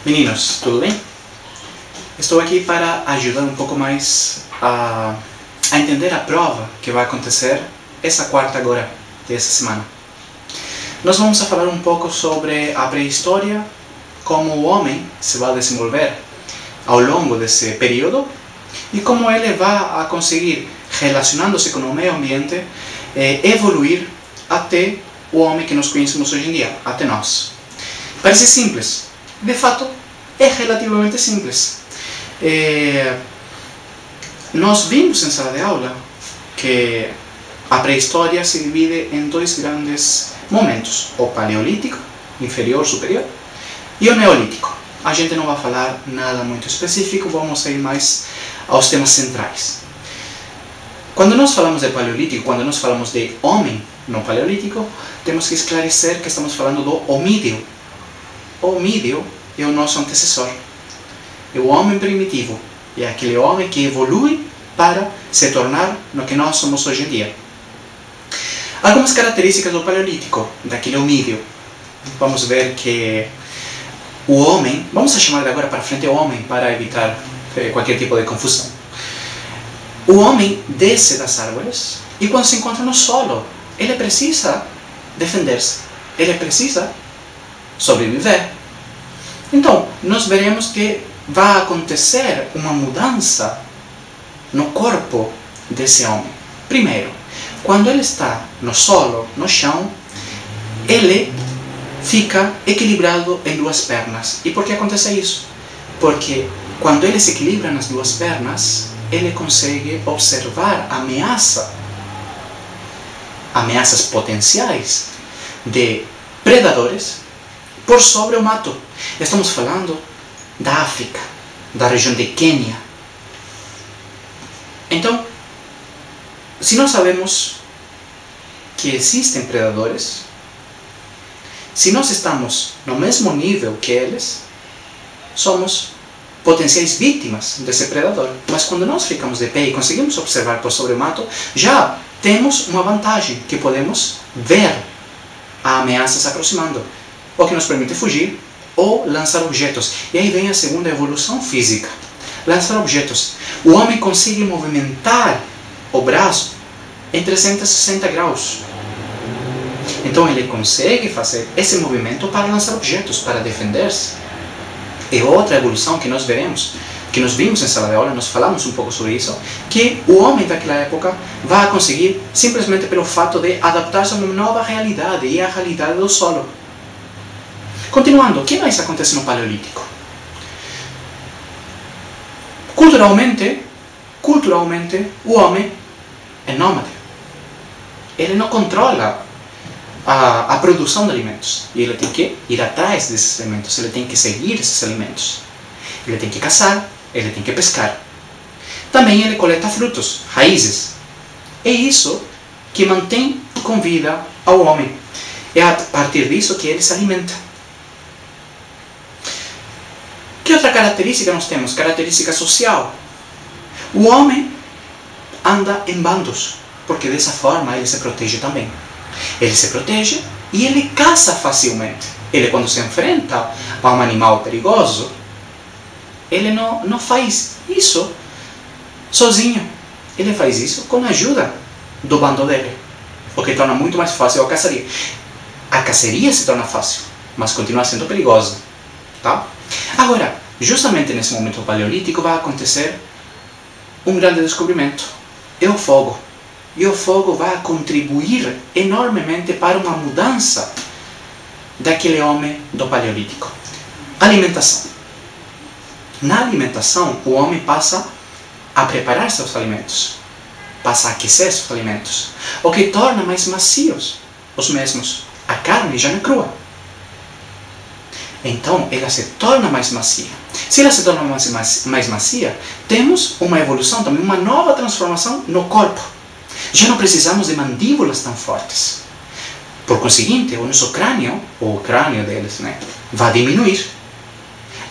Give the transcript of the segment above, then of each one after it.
Meninos, tudo bem? Estou aqui para ajudar um pouco mais a entender a prova que vai acontecer essa quarta agora, dessa semana. Nós vamos falar um pouco sobre a pré-história, como o homem se vai desenvolver ao longo desse período e como ele vai conseguir, relacionando-se com o meio ambiente, evoluir até o homem que nós conhecemos hoje em dia, até nós. Parece simples. De fato, é relativamente simples. Nós vimos em sala de aula que a pré-história se divide em dois grandes momentos: o paleolítico, inferior, superior, e o neolítico. A gente não vai falar nada muito específico, vamos ir mais aos temas centrais. Quando nós falamos de paleolítico, quando nós falamos de homem no paleolítico, temos que esclarecer que estamos falando do homídeo. O homídeo é o nosso antecessor, é o homem primitivo, é aquele homem que evolui para se tornar no que nós somos hoje em dia. Algumas características do paleolítico, daquele homídeo. Vamos ver que o homem, vamos chamar de agora para frente homem para evitar qualquer tipo de confusão. O homem desce das árvores e quando se encontra no solo, ele precisa defender-se, ele precisa sobreviver. Então, nós veremos que vai acontecer uma mudança no corpo desse homem. Primeiro, quando ele está no solo, no chão, ele fica equilibrado em duas pernas. E por que acontece isso? Porque quando ele se equilibra nas duas pernas, ele consegue observar ameaças potenciais de predadores por sobre o mato. Estamos falando da África, da região de Quênia. Então, se nós sabemos que existem predadores, se nós estamos no mesmo nível que eles, somos potenciais vítimas desse predador. Mas quando nós ficamos de pé e conseguimos observar por sobre o mato, já temos uma vantagem, que podemos ver a ameaça se aproximando, o que nos permite fugir ou lançar objetos. E aí vem a segunda evolução física: lançar objetos. O homem consegue movimentar o braço em 360 graus. Então ele consegue fazer esse movimento para lançar objetos, para defender-se. É outra evolução que nós veremos, que nós vimos em sala de aula, nós falamos um pouco sobre isso, que o homem daquela época vai conseguir simplesmente pelo fato de adaptar-se a uma nova realidade, e a realidade do solo. Continuando, o que mais acontece no paleolítico? Culturalmente, o homem é nômade. Ele não controla a produção de alimentos. E ele tem que ir atrás desses alimentos, ele tem que seguir esses alimentos. Ele tem que caçar, ele tem que pescar. Também ele coleta frutos, raízes. É isso que mantém com vida ao homem. É a partir disso que ele se alimenta. Que outra característica nós temos? Característica social. O homem anda em bandos, porque dessa forma ele se protege também. Ele se protege e ele caça facilmente. Ele, quando se enfrenta a um animal perigoso, ele não faz isso sozinho. Ele faz isso com a ajuda do bando dele, o que torna muito mais fácil a caçaria. A caceria se torna fácil, mas continua sendo perigosa. Tá? Agora, justamente nesse momento paleolítico vai acontecer um grande descobrimento: é o fogo. E o fogo vai contribuir enormemente para uma mudança daquele homem do paleolítico. Alimentação. Na alimentação, o homem passa a preparar seus alimentos, passa a aquecer seus alimentos, o que torna mais macios os mesmos. A carne já não é crua. Então, ela se torna mais macia. Se ela se torna mais macia, temos uma evolução também, uma nova transformação no corpo. Já não precisamos de mandíbulas tão fortes. Por conseguinte, o nosso crânio, o crânio deles, vai diminuir.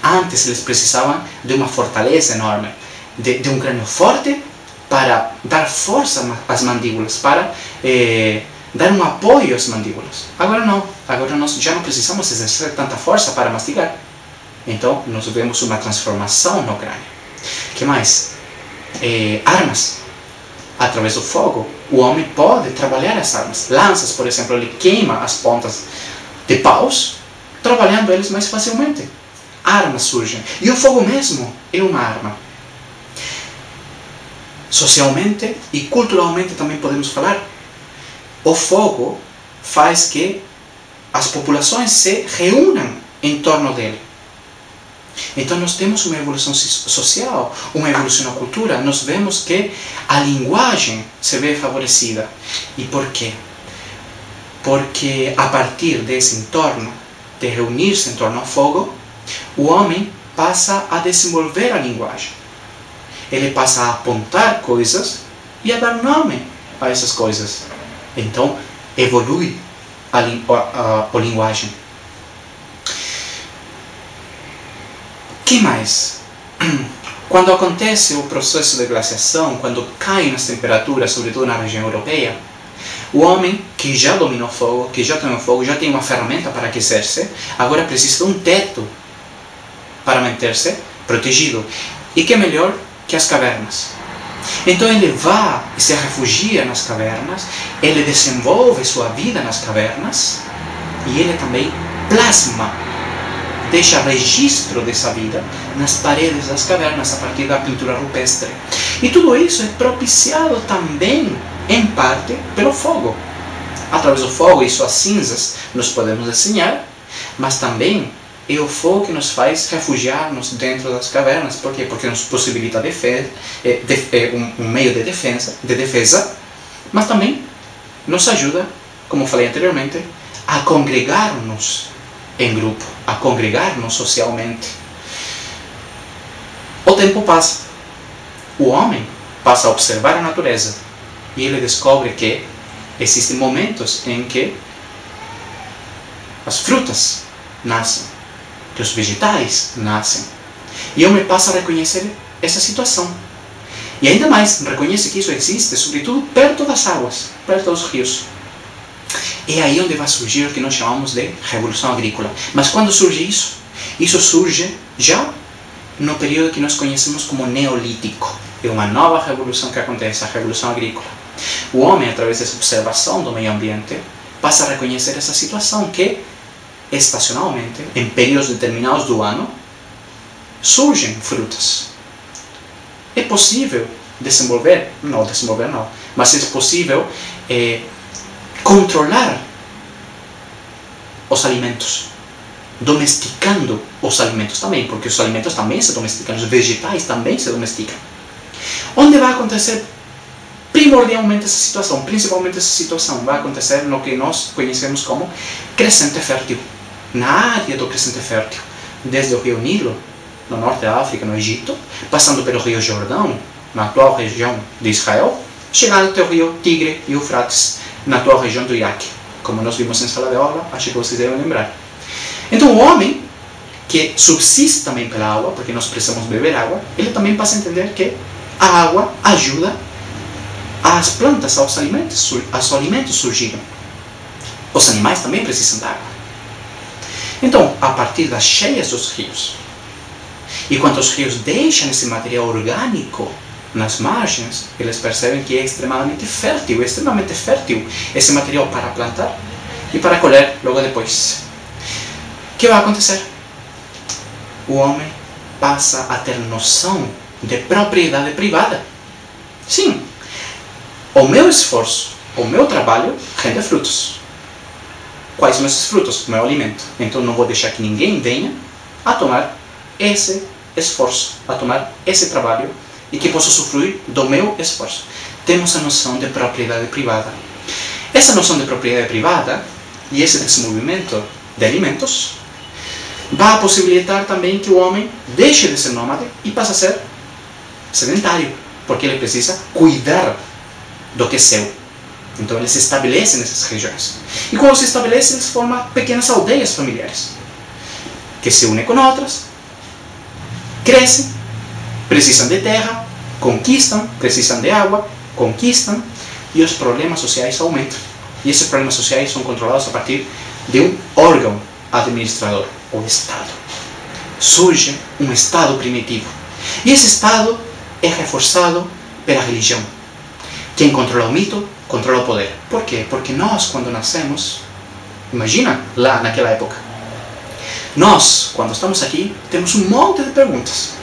Antes eles precisavam de uma fortaleza enorme, de um crânio forte para dar força às mandíbulas, para dar um apoio às mandíbulas. Agora não. Agora nós já não precisamos exercer tanta força para mastigar. Então, nós vemos uma transformação na Ucrânia. O que mais? Armas. Através do fogo, o homem pode trabalhar as armas. Lanças, por exemplo, ele queima as pontas de paus, trabalhando eles mais facilmente. Armas surgem. E o fogo mesmo é uma arma. Socialmente e culturalmente também podemos falar. O fogo faz que as populações se reúnam em torno dele. Então nós temos uma evolução social, uma evolução na cultura. Nós vemos que a linguagem se vê favorecida. E por quê? Porque a partir desse entorno, de reunir-se em torno ao fogo, o homem passa a desenvolver a linguagem. Ele passa a apontar coisas e a dar nome a essas coisas. Então, evolui a linguagem. O que mais? Quando acontece o processo de glaciação, quando caem as temperaturas, sobretudo na região europeia, o homem que já dominou o fogo, que já tem o fogo, já tem uma ferramenta para aquecer-se, agora precisa de um teto para manter-se protegido. E que é melhor que as cavernas. Então ele vai e se refugia nas cavernas, ele desenvolve sua vida nas cavernas e ele também plasma, deixa registro dessa vida nas paredes das cavernas a partir da pintura rupestre. E tudo isso é propiciado também, em parte, pelo fogo. Através do fogo e suas cinzas nós podemos desenhar, mas também é o fogo que nos faz refugiar-nos dentro das cavernas. Por quê? Porque nos possibilita um meio de defesa, mas também nos ajuda, como falei anteriormente, a congregar-nos em grupo, a congregar-nos socialmente. O tempo passa. O homem passa a observar a natureza e ele descobre que existem momentos em que as frutas nascem, que os vegetais nascem. E o homem passa a reconhecer essa situação. E ainda mais, reconhece que isso existe, sobretudo perto das águas, perto dos rios. É aí onde vai surgir o que nós chamamos de revolução agrícola. Mas quando surge isso? Isso surge já no período que nós conhecemos como neolítico. É uma nova revolução que acontece, a revolução agrícola. O homem, através dessa observação do meio ambiente, passa a reconhecer essa situação que, estacionalmente, em períodos determinados do ano, surgem frutas. É possível mas é possível controlar os alimentos, domesticando os alimentos também, porque os alimentos também se domesticam, os vegetais também se domesticam. Onde vai acontecer primordialmente essa situação, principalmente essa situação, vai acontecer no que nós conhecemos como crescente fértil. Na área do crescente fértil, desde o rio Nilo, no norte da África, no Egito, passando pelo rio Jordão, na atual região de Israel, chegando até o rio Tigre e Eufrates, na atual região do Iraque, como nós vimos em sala de aula, acho que vocês devem lembrar. Então o homem, que subsiste também pela água, porque nós precisamos beber água, ele também passa a entender que a água ajuda as plantas, aos alimentos surgirem. Os animais também precisam de água. Então, a partir das cheias dos rios, e quando os rios deixam esse material orgânico nas margens, eles percebem que é extremamente fértil esse material para plantar e para colher logo depois. O que vai acontecer? O homem passa a ter noção de propriedade privada. Sim, o meu esforço, o meu trabalho rende frutos. Quais são esses frutos? O meu alimento. Então não vou deixar que ninguém venha a tomar esse esforço, a tomar esse trabalho e que possa usufruir do meu esforço. Temos a noção de propriedade privada. Essa noção de propriedade privada e esse desenvolvimento de alimentos vai possibilitar também que o homem deixe de ser nômade e passe a ser sedentário, porque ele precisa cuidar do que é seu. Então ele se estabelece nessas regiões. E quando se estabelece, eles formam pequenas aldeias familiares, que se unem com outras, crescem, precisam de terra, conquistam, precisam de água, conquistam, e os problemas sociais aumentam. E esses problemas sociais são controlados a partir de um órgão administrador, o Estado. surge um Estado primitivo. E esse Estado é reforçado pela religião. Quem controla o mito, controla o poder. Por quê? Porque nós, quando nascemos, imagina lá naquela época, nós, quando estamos aqui, temos um monte de perguntas.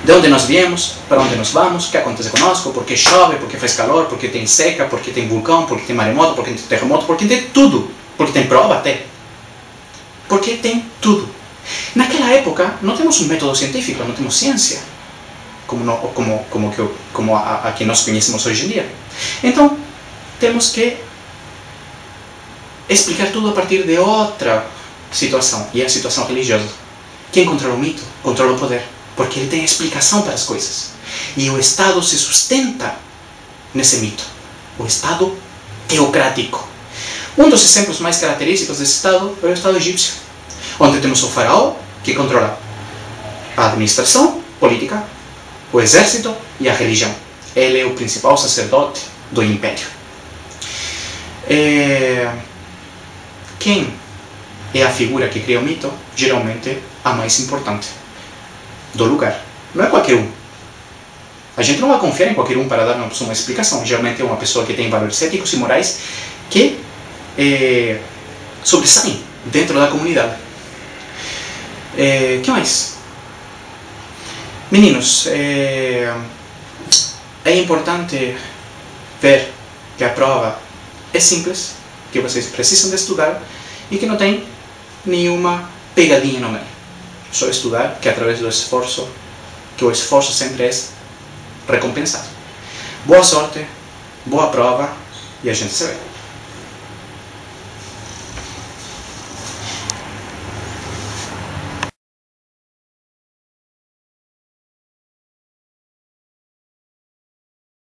De onde nós viemos, para onde nós vamos, o que acontece conosco, por que chove, por que faz calor, por que tem seca, por que tem vulcão, por que tem maremoto, por que tem terremoto, por que tem tudo. Porque tem prova até. Porque tem tudo. Naquela época, não temos um método científico, não temos ciência, como a que nós conhecemos hoje em dia. Então, temos que explicar tudo a partir de outra situação, e é a situação religiosa. Quem controla o mito, controla o poder, porque ele tem explicação para as coisas. E o Estado se sustenta nesse mito. O Estado teocrático. Um dos exemplos mais característicos desse Estado é o Estado egípcio, onde temos o faraó, que controla a administração política, o exército e a religião. Ele é o principal sacerdote do império. Quem é a figura que cria o mito? Geralmente a mais importante do lugar. Não é qualquer um. A gente não vai confiar em qualquer um para dar uma explicação. Geralmente é uma pessoa que tem valores éticos e morais que sobressaem dentro da comunidade. Que mais? Meninos, é importante ver que a prova é simples, que vocês precisam de estudar e que não tem nenhuma pegadinha no meio. Só estudar, que através do esforço, que o esforço sempre é recompensado. Boa sorte, boa prova e a gente se vê.